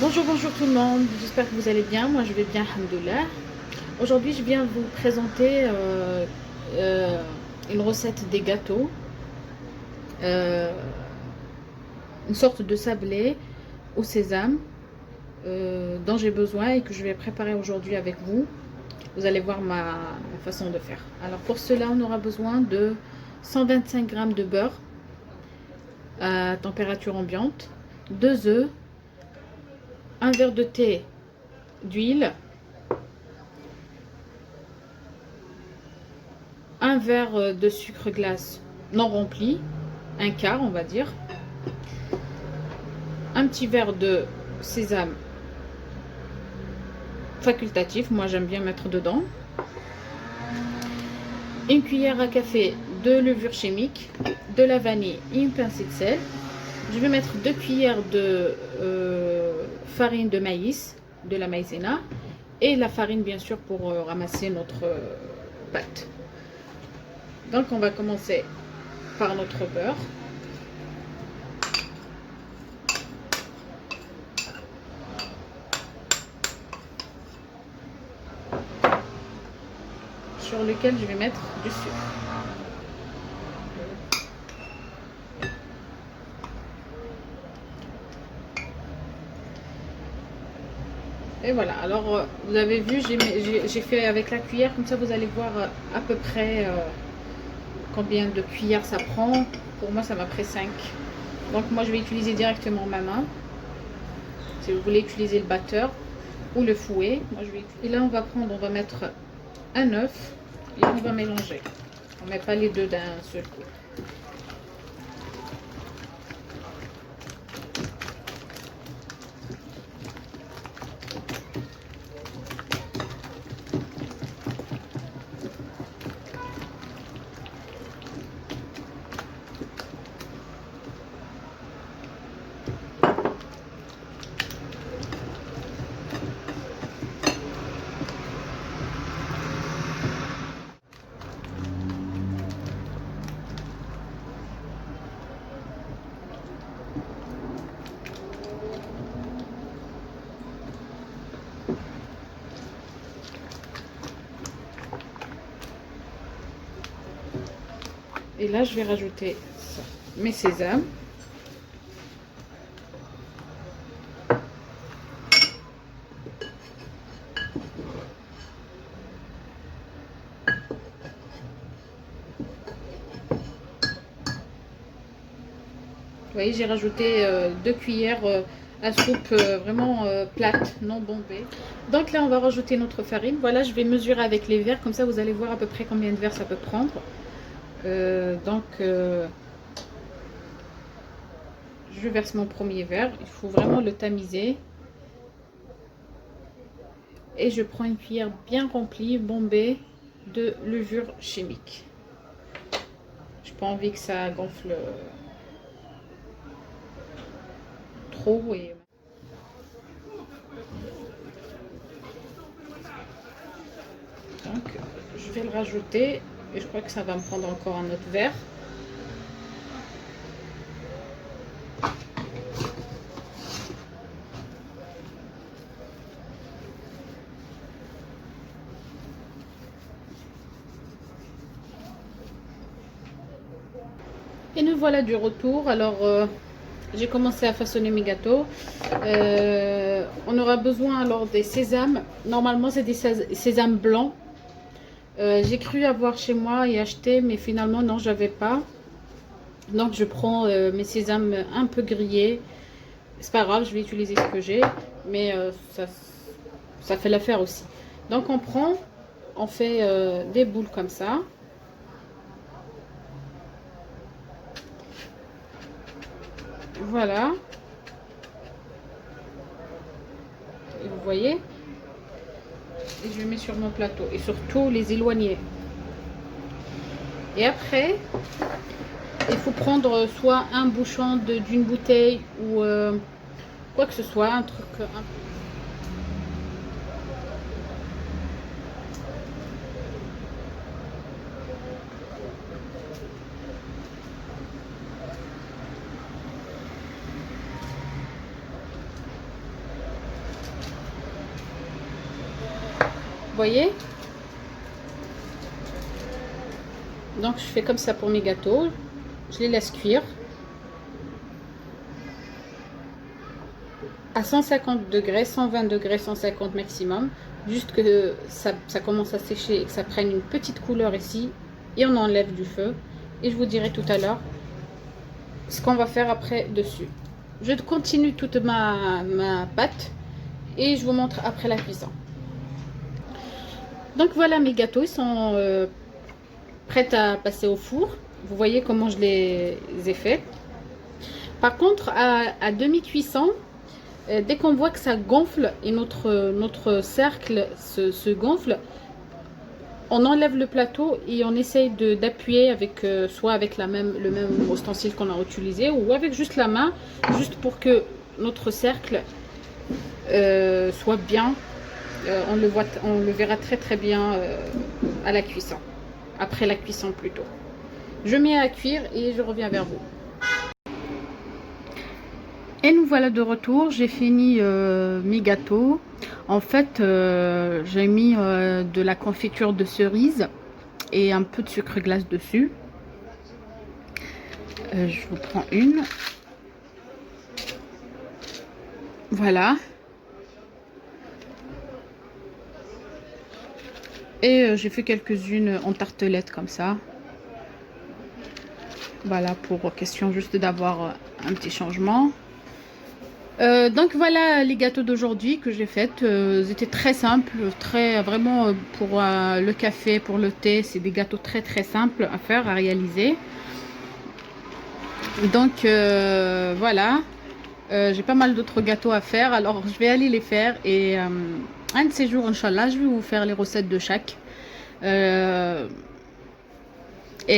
Bonjour, bonjour tout le monde, j'espère que vous allez bien, moi je vais bien, alhamdoulilah. Aujourd'hui je viens vous présenter euh, une recette des gâteaux, euh, une sorte de sablé au sésame dont j'ai besoin et que je vais préparer aujourd'hui avec vous. Vous allez voir ma façon de faire. Alors pour cela on aura besoin de 125 g de beurre à température ambiante, 2 œufs, un verre de thé d'huile, un verre de sucre glace non rempli, un quart on va dire, un petit verre de sésame facultatif, moi j'aime bien mettre dedans, une cuillère à café de levure chimique, de la vanille et une pincée de sel. Je vais mettre 2 cuillères de farine de maïs, de la maïzena, et la farine bien sûr pour ramasser notre pâte. Donc on va commencer par notre beurre. Sur lequel je vais mettre du sucre. Et voilà, alors vous avez vu, j'ai fait avec la cuillère, comme ça vous allez voir à peu près combien de cuillères ça prend. Pour moi ça m'a pris 5. Donc moi je vais utiliser directement ma main. Si vous voulez utiliser le batteur ou le fouet, moi je vais. Et là on va mettre un œuf et on va mélanger. On ne met pas les deux d'un seul coup. Et là je vais rajouter mes sésames. Vous voyez, j'ai rajouté 2 cuillères à soupe vraiment plate, non bombée. Donc là, on va rajouter notre farine. Voilà, je vais mesurer avec les verres, comme ça vous allez voir à peu près combien de verres ça peut prendre. Je verse mon premier verre. Il faut vraiment le tamiser. Et je prends une cuillère bien remplie, bombée, de levure chimique. Je n'ai pas envie que ça gonfle trop. Donc, je vais le rajouter. Et je crois que ça va me prendre encore un autre verre. Et nous voilà du retour. Alors, j'ai commencé à façonner mes gâteaux. On aura besoin alors des sésames. Normalement, c'est des sésames blancs. J'ai cru avoir chez moi et acheté, mais finalement, non, j'avais pas. Donc, je prends mes sésames un peu grillés. C'est pas grave, je vais utiliser ce que j'ai. Mais ça fait l'affaire aussi. Donc, on fait des boules comme ça. Voilà. Et vous voyez, et je les mets sur mon plateau et surtout les éloigner. Et après, il faut prendre soit un bouchon d'une bouteille ou quoi que ce soit, un truc un peu. voyez? Donc je fais comme ça pour mes gâteaux. Je les laisse cuire à 150 degrés, 120 degrés, 150 maximum. Juste que ça commence à sécher et que ça prenne une petite couleur ici. Et on enlève du feu. Et je vous dirai tout à l'heure ce qu'on va faire après dessus. Je continue toute ma pâte et je vous montre après la cuisson. Donc voilà, mes gâteaux, ils sont prêts à passer au four. Vous voyez comment je les ai faits. Par contre, à demi-cuisson, dès qu'on voit que ça gonfle et notre cercle se gonfle, on enlève le plateau et on essaye d'appuyer avec soit avec le même ustensile qu'on a utilisé ou avec juste la main, juste pour que notre cercle soit bien. On le verra très bien à la cuisson, après la cuisson plutôt. Je mets à cuire et je reviens vers vous. Et nous voilà de retour. J'ai fini mes gâteaux. En fait, j'ai mis de la confiture de cerise et un peu de sucre glace dessus. Je vous prends une. Voilà. Et j'ai fait quelques-unes en tartelette comme ça. Voilà, pour question juste d'avoir un petit changement. Donc voilà les gâteaux d'aujourd'hui que j'ai fait. Ils étaient très simples, vraiment pour le café, pour le thé. C'est des gâteaux très simples à faire, à réaliser. Donc voilà, j'ai pas mal d'autres gâteaux à faire. Alors je vais aller les faire et un de ces jours, Inch'Allah, je vais vous faire les recettes de chaque. Et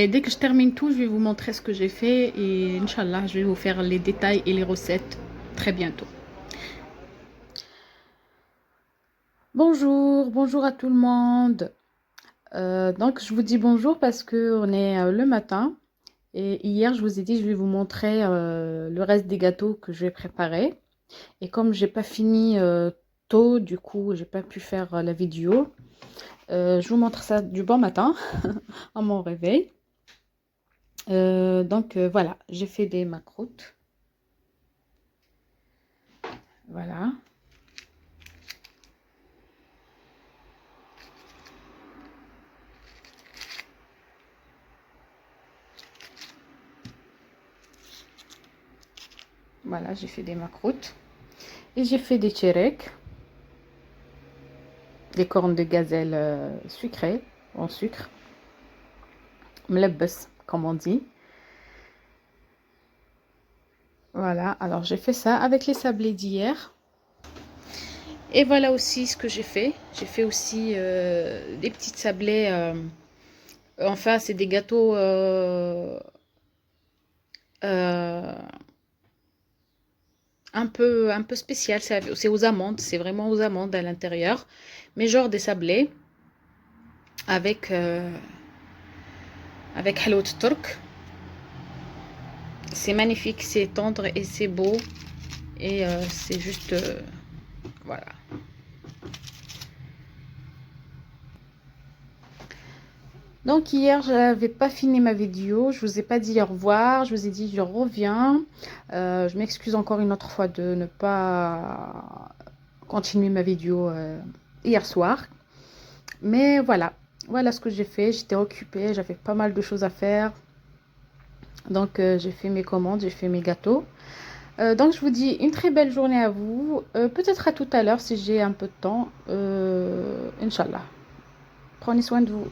dès que je termine tout, je vais vous montrer ce que j'ai fait et Inch'Allah, je vais vous faire les détails et les recettes très bientôt. Bonjour à tout le monde. Donc je vous dis bonjour parce que on est le matin et hier je vous ai dit je vais vous montrer le reste des gâteaux que je vais préparer. Et comme j'ai pas fini tôt, du coup j'ai pas pu faire la vidéo. Je vous montre ça du bon matin à mon réveil. Donc voilà, j'ai fait des macroutes. Voilà. Voilà, j'ai fait des macroutes. Et j'ai fait des tchérek. Des cornes de gazelle sucrées, en sucre. Mlebbes, comme on dit. Voilà, alors j'ai fait ça avec les sablés d'hier. Et voilà aussi ce que j'ai fait. J'ai fait aussi des petites sablés. Enfin, c'est des gâteaux un peu spécial. C'est aux amandes. C'est vraiment aux amandes à l'intérieur. Mais genre des sablés avec halout turc. C'est magnifique, c'est tendre et c'est beau. Et c'est juste... voilà. Donc hier, je n'avais pas fini ma vidéo. Je vous ai pas dit au revoir. Je vous ai dit je reviens. Je m'excuse encore une autre fois de ne pas continuer ma vidéo hier soir. Mais voilà. Voilà ce que j'ai fait. J'étais occupée. J'avais pas mal de choses à faire. Donc j'ai fait mes commandes. J'ai fait mes gâteaux. Donc je vous dis une très belle journée à vous. Peut-être à tout à l'heure si j'ai un peu de temps. Inch'Allah. Prenez soin de vous.